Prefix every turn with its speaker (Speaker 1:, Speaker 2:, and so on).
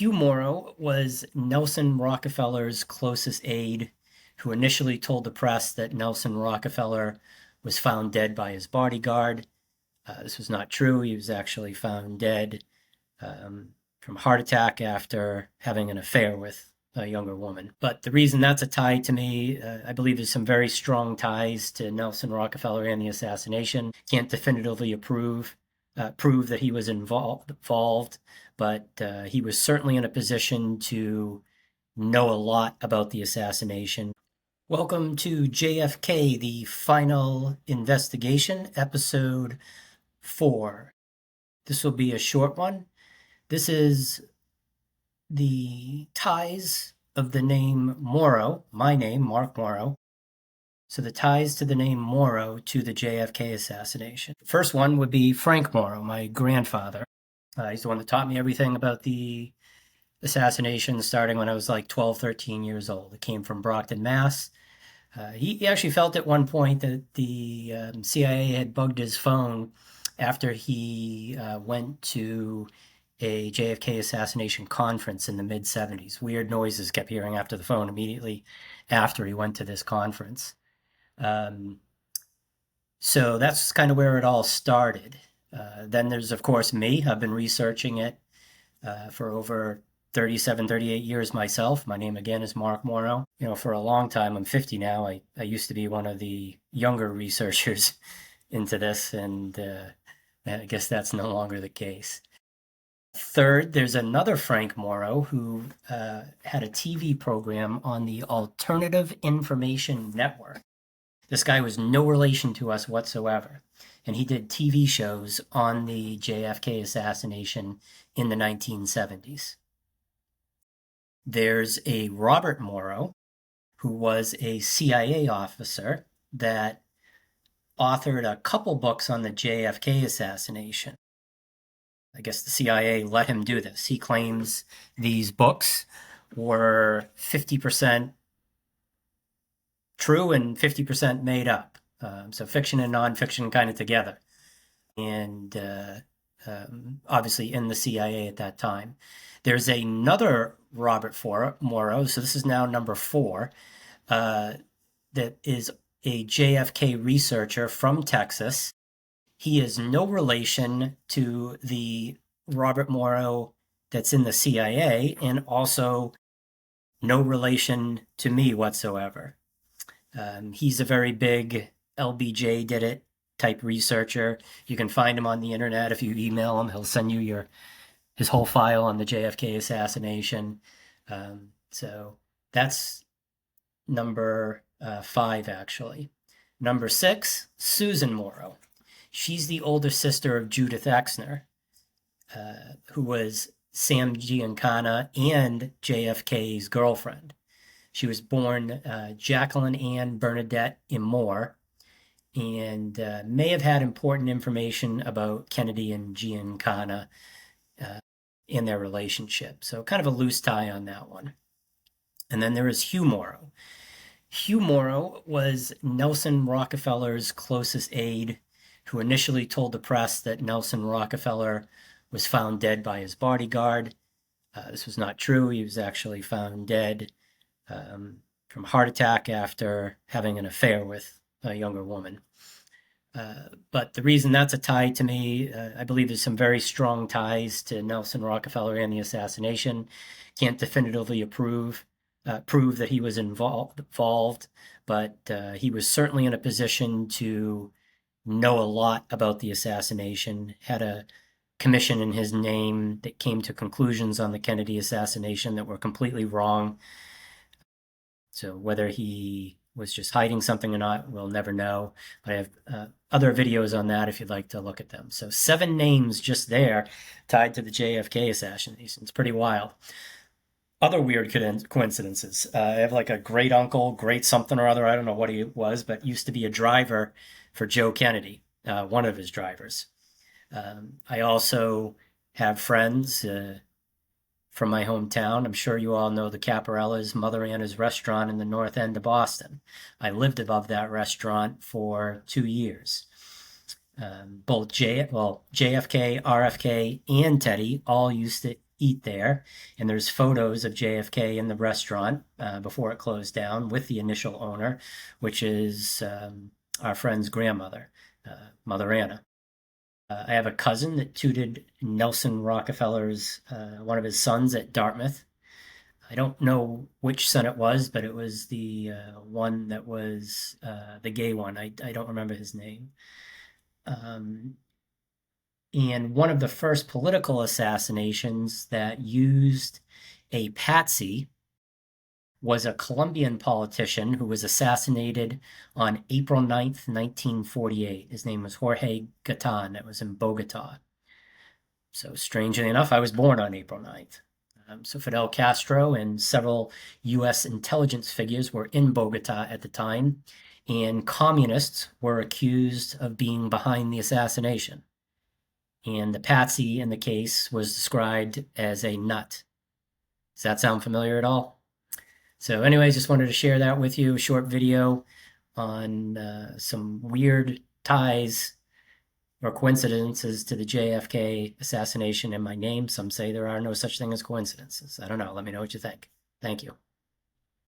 Speaker 1: Hugh Morrow was Nelson Rockefeller's closest aide who initially told the press that Nelson Rockefeller was found dead by his bodyguard. This was not true. He was actually found dead from a heart attack after having an affair with a younger woman. But the reason that's a tie to me, I believe there's some very strong ties to Nelson Rockefeller and the assassination. Can't definitively prove that he was involved, but he was certainly in a position to know a lot about the assassination. Welcome to JFK, the final investigation, episode 4. This will be a short one. This is the ties of the name Morrow, my name, Mark Morrow. So the ties to the name Morrow to the JFK assassination. The first one would be Frank Morrow, my grandfather. He's the one that taught me everything about the assassination starting when I was like 12, 13 years old. It came from Brockton, Mass. He actually felt at one point that the CIA had bugged his phone after he went to a JFK assassination conference in the mid-70s. Weird noises kept hearing after the phone immediately after he went to this conference. So that's kind of where it all started. Then there's, of course, me. I've been researching it for over 37, 38 years myself. My name, again, is Mark Morrow. You know, for a long time, I'm 50 now. I used to be one of the younger researchers into this, and I guess that's no longer the case. Third, there's another Frank Morrow who had a TV program on the Alternative Information Network. This guy was no relation to us whatsoever, and he did TV shows on the JFK assassination in the 1970s. There's a Robert Morrow, who was a CIA officer that authored a couple books on the JFK assassination. I guess the CIA let him do this. He claims these books were 50% true and 50% made up. So fiction and nonfiction kind of together. And obviously in the CIA at that time. There's another Robert Morrow, so this is now number 4, that is a JFK researcher from Texas. He is no relation to the Robert Morrow that's in the CIA, and also no relation to me whatsoever. He's a very big LBJ did it type researcher. You can find him on the internet. If you email him, he'll send you his whole file on the JFK assassination. So that's number 5, actually. Number 6, Susan Morrow. She's the older sister of Judith Exner, who was Sam Giancana and JFK's girlfriend. She was born Jacqueline Ann Bernadette Moore, and may have had important information about Kennedy and Giancana in their relationship. So kind of a loose tie on that one. And then there is Hugh Morrow. Hugh Morrow was Nelson Rockefeller's closest aide who initially told the press that Nelson Rockefeller was found dead by his bodyguard. This was not true. He was actually found dead from a heart attack after having an affair with a younger woman. But the reason that's a tie to me, I believe there's some very strong ties to Nelson Rockefeller and the assassination. Can't definitively prove that he was involved, but he was certainly in a position to know a lot about the assassination, had a commission in his name that came to conclusions on the Kennedy assassination that were completely wrong. So whether he was just hiding something or not, we'll never know. But I have other videos on that if you'd like to look at them. So 7 names just there tied to the JFK assassination. It's pretty wild. Other weird coincidences. I have like a great uncle, great something or other. I don't know what he was, but used to be a driver for Joe Kennedy, one of his drivers. I also have friends from my hometown. I'm sure you all know the Caparella's, Mother Anna's restaurant in the north end of Boston. I lived above that restaurant for 2 years. Both JFK, RFK, and Teddy all used to eat there. And there's photos of JFK in the restaurant before it closed down with the initial owner, which is our friend's grandmother, Mother Anna. I have a cousin that tutored Nelson Rockefeller's, one of his sons at Dartmouth. I don't know which son it was, but it was the one that was the gay one. I don't remember his name. Um, and one of the first political assassinations that used a patsy was a Colombian politician who was assassinated on April 9th, 1948. His name was Jorge Gatan. It was in Bogota. So strangely enough, I was born on April 9th. So Fidel Castro and several U.S. intelligence figures were in Bogota at the time, and communists were accused of being behind the assassination. And the patsy in the case was described as a nut. Does that sound familiar at all? So anyways, just wanted to share that with you, a short video on some weird ties or coincidences to the JFK assassination in my name. Some say there are no such thing as coincidences. I don't know. Let me know what you think. Thank you.